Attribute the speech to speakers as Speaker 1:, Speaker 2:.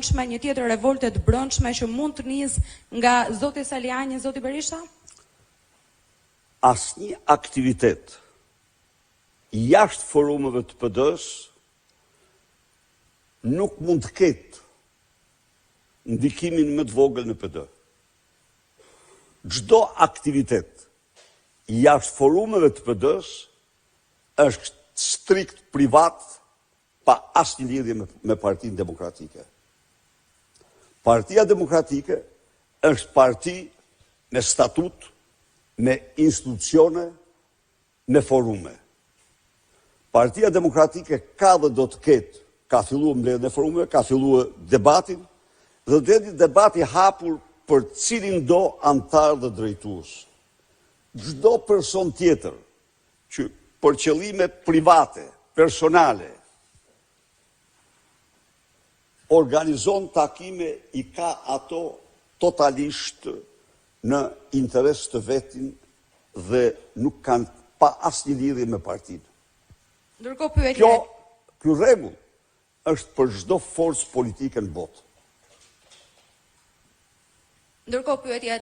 Speaker 1: një tjetër revolte të brendshme që mund të nis nga zoti Saliani, zoti Berisha?
Speaker 2: Asnjë aktivitet jashtë forumeve të PD-s nuk mund të ketë ndikimin më të vogël në PD. Çdo aktivitet jashtë forumeve të PD-s është strikt privat, pa asnjë lidhje me Partinë Demokratike. Partia Demokratike është parti me statut, me institucione, me forume. Partia Demokratike ka dhe do të ketë, ka filluar mbledhjen e forumeve, ka filluar debatin, dhe do të debati hapur për cilin do antar dhe drejtues. Çdo person tjetër që për qëllime private, personale, organizon takime, i ka ato totalisht në interes të vetin dhe nuk kanë pa asnjë lidhje me partinë.
Speaker 1: Ndërkohë pyetja.
Speaker 2: Ky rregull është për çdo forcë politike në botë.
Speaker 1: Ndërkohë pyetja